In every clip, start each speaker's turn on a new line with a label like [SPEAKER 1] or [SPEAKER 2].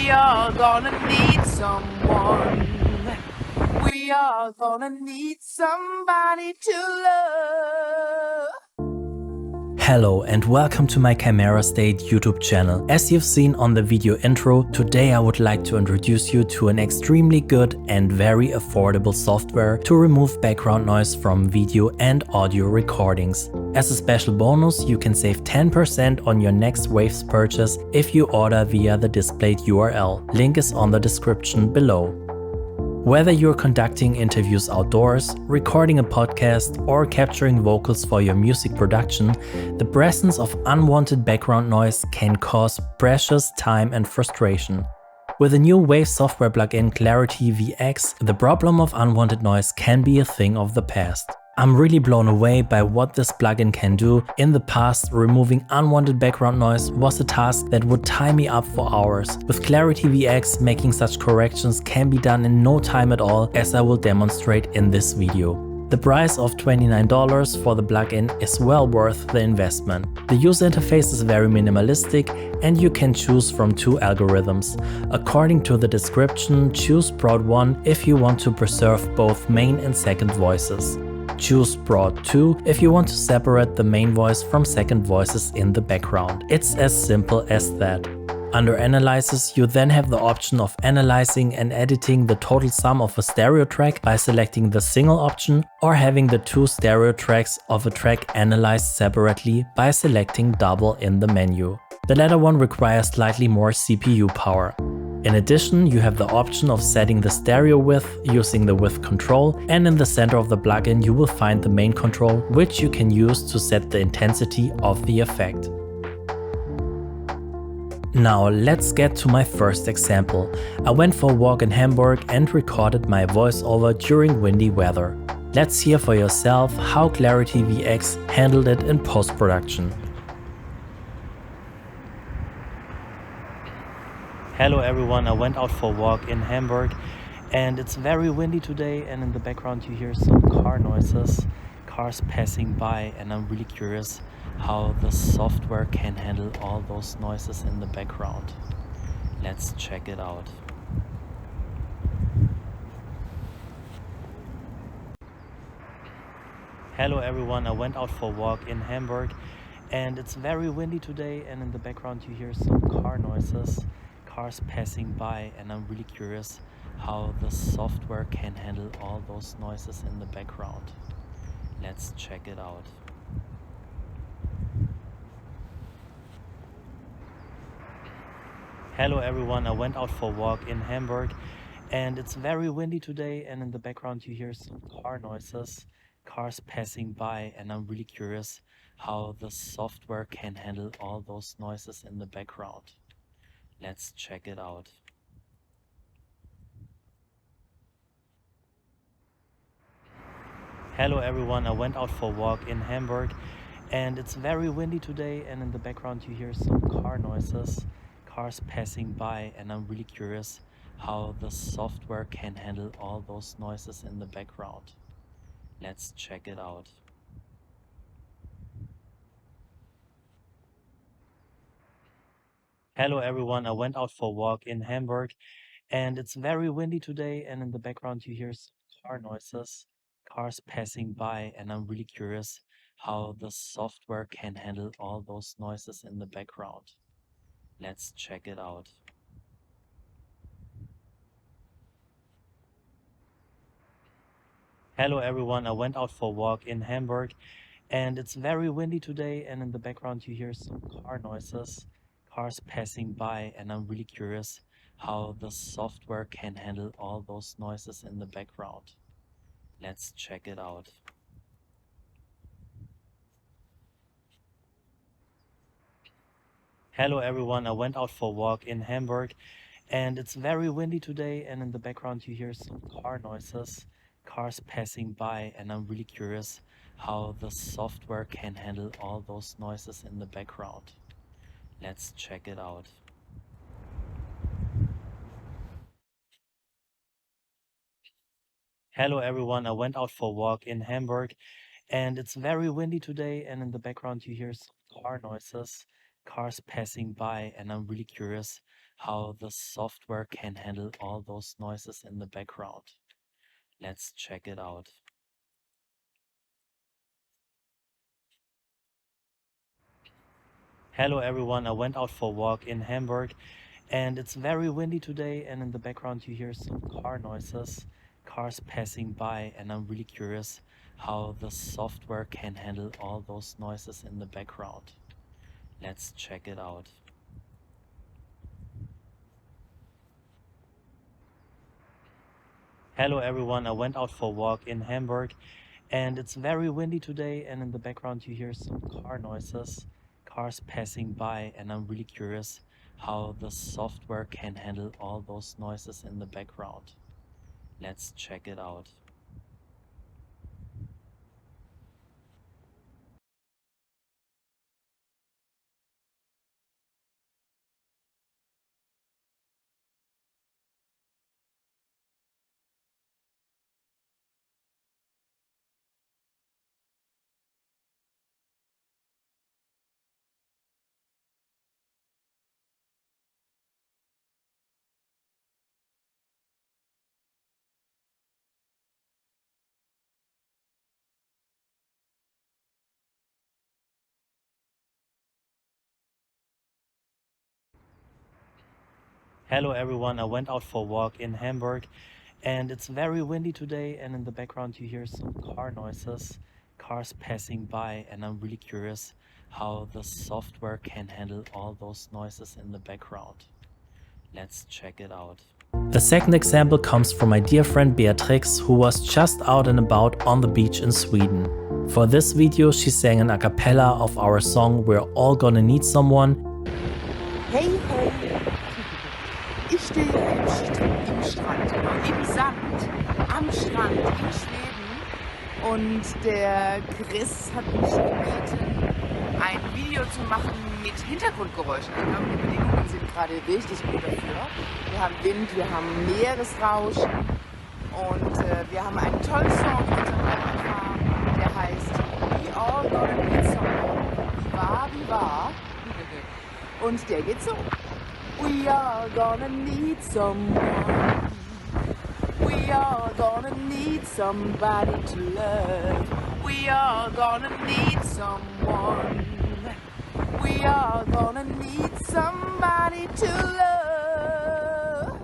[SPEAKER 1] We are gonna need someone. We are gonna need somebody to love.
[SPEAKER 2] Hello and welcome to my Chimera State YouTube channel. As you've seen on the video intro, today I would like to introduce you to an extremely good and very affordable software to remove background noise from video and audio recordings. As a special bonus, you can save 10% on your next Waves purchase if you order via the displayed URL. Link is on the description below. Whether you're conducting interviews outdoors, recording a podcast, or capturing vocals for your music production, the presence of unwanted background noise can cause precious time and frustration. With the new Wave software plugin Clarity VX, the problem of unwanted noise can be a thing of the past. I'm really blown away by what this plugin can do. In the past, removing unwanted background noise was a task that would tie me up for hours. With Clarity VX, making such corrections can be done in no time at all, as I will demonstrate in this video. The price of $29 for the plugin is well worth the investment. The user interface is very minimalistic and you can choose from two algorithms. According to the description, choose Broad 1 if you want to preserve both main and second voices. Choose Broad 2 if you want to separate the main voice from second voices in the background. It's as simple as that. Under Analysis, you then have the option of analyzing and editing the total sum of a stereo track by selecting the single option, or having the two stereo tracks of a track analyzed separately by selecting double in the menu. The latter one requires slightly more CPU power. In addition, you have the option of setting the stereo width using the width control, and in the center of the plugin you will find the main control, which you can use to set the intensity of the effect. Now let's get to my first example. I went for a walk in Hamburg and recorded my voiceover during windy weather. Let's hear for yourself how Clarity VX handled it in post-production. Hello everyone, I went out for a walk in Hamburg and it's very windy today, and in the background you hear some car noises, cars passing by, and I'm really curious how the software can handle all those noises in the background. Let's check it out. Hello everyone, I went out for a walk in Hamburg and it's very windy today, and in the background you hear some car noises, cars passing by, and I'm really curious how the software can handle all those noises in the background. Let's check it out. Hello everyone, I went out for a walk in Hamburg and it's very windy today, and in the background you hear some car noises, cars passing by, and I'm really curious how the software can handle all those noises in the background. Let's check it out. Hello everyone, I went out for a walk in Hamburg and it's very windy today, and in the background you hear some car noises, cars passing by, and I'm really curious how the software can handle all those noises in the background. Let's check it out. Hello everyone, I went out for a walk in Hamburg and it's very windy today, and in the background you hear some car noises, cars passing by, and I'm really curious how the software can handle all those noises in the background. Let's check it out. Hello everyone, I went out for a walk in Hamburg and it's very windy today, and in the background you hear some car noises, cars passing by, and I'm really curious how the software can handle all those noises in the background. Let's check it out. Hello everyone, I went out for a walk in Hamburg and it's very windy today, and in the background you hear some car noises, cars passing by, and I'm really curious how the software can handle all those noises in the background. Let's check it out. Hello everyone, I went out for a walk in Hamburg and it's very windy today, and in the background you hear some car noises, cars passing by, and I'm really curious how the software can handle all those noises in the background. Let's check it out. Hello everyone, I went out for a walk in Hamburg and it's very windy today, and in the background you hear some car noises, cars passing by, and I'm really curious how the software can handle all those noises in the background. Let's check it out. Hello everyone, I went out for a walk in Hamburg and it's very windy today, and in the background you hear some car noises, cars passing by, and I'm really curious how the software can handle all those noises in the background. Let's check it out. Hello everyone, I went out for a walk in Hamburg and it's very windy today, and in the background you hear some car noises, cars passing by, and I'm really curious how the software can handle all those noises in the background. Let's check it out. The second example comes from my dear friend Beatrix, who was just out and about on the beach in Sweden. For this video she sang an a cappella of our song We're All Gonna Need Someone.
[SPEAKER 1] Hey, hey, ich stehe im Strand, im Sand, am Strand in Schweden, und der Chris hat mich gebeten, ein Video zu machen mit Hintergrundgeräuschen. Ich glaube, die Bedingungen sind gerade richtig gut dafür. Wir haben Wind, wir haben Meeresrauschen und wir haben einen tollen Song in unserem Repertoire, der heißt We All Gonna Need Someone. Wie wahr? Und der geht so. We are gonna need someone. We are gonna need somebody to love. We are gonna need someone. We are gonna need somebody to love.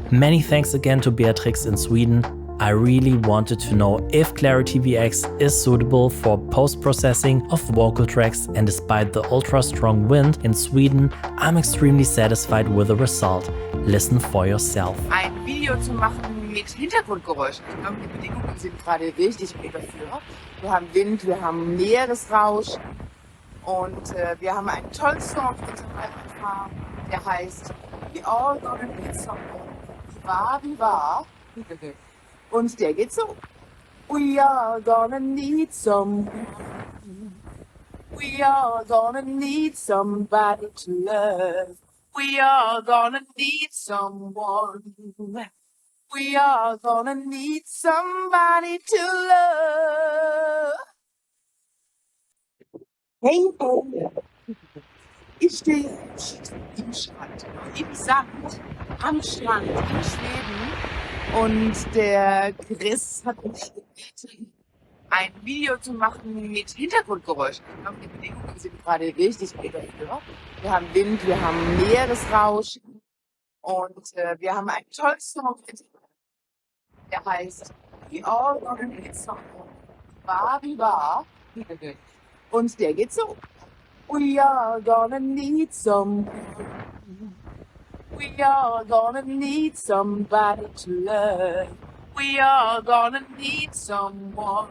[SPEAKER 2] Many thanks again to Beatrix in Sweden. I really wanted to know if Clarity VX is suitable for post-processing of vocal tracks, and despite the ultra-strong wind in Sweden, I'm extremely satisfied with the result. Listen for yourself.
[SPEAKER 1] Ein Video zu machen mit Hintergrundgeräuschen. Ich glaube, die Bedingungen sind gerade richtig gut dafür. Wir haben Wind, wir haben Meeresrauschen und wir haben einen tollen Song in unserem Repertoire, der heißt We All Gonna Need Someone. Wie wahr? Und der geht so. We are gonna need someone. We are gonna need somebody to love. We are gonna need someone. We are gonna need somebody to love. Hey, hey. Ich stehe im Strand, im Sand, am Strand in Schweden, und der Chris hat mich gebeten, ein Video zu machen mit Hintergrundgeräuschen. Ich glaube, die Bedingungen sind gerade richtig gut dafür. Wir haben Wind, wir haben Meeresrauschen und wir haben einen tollen Song, der heißt We All Gonna Need Someone. Wie wahr? Und der geht so. We are gonna need someone. We are gonna need somebody to love. We are gonna need someone.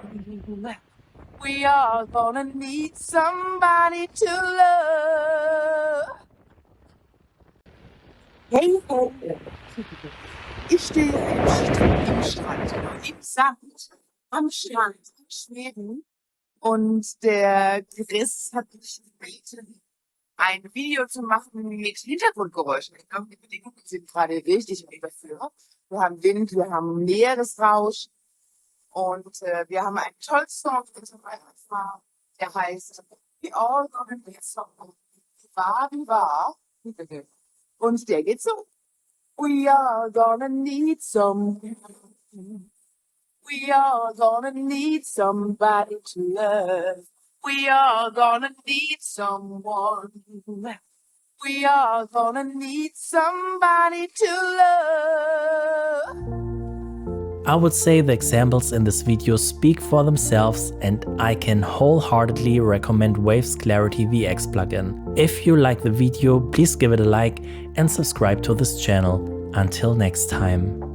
[SPEAKER 1] We are gonna need somebody to love. Hey, hey. Ich stehe im Strand, im Sand, am Strand in Schweden, und der Chris hat mich gebeten, ein Video zu machen mit Hintergrundgeräuschen. Ich glaube, die Bedingungen sind gerade richtig gut dafür. Wir haben Wind, wir haben Meeresrauschen und wir haben einen tollen Song in unserem Repertoire, der heißt We All Gonna Need Someone. Wie wahr? Und der geht so. We are gonna need some. We are gonna need somebody to love. We are gonna need someone. We are gonna need somebody to love.
[SPEAKER 2] I would say the examples in this video speak for themselves, and I can wholeheartedly recommend Waves Clarity VX plugin. If you like the video, please give it a like and subscribe to this channel. Until next time.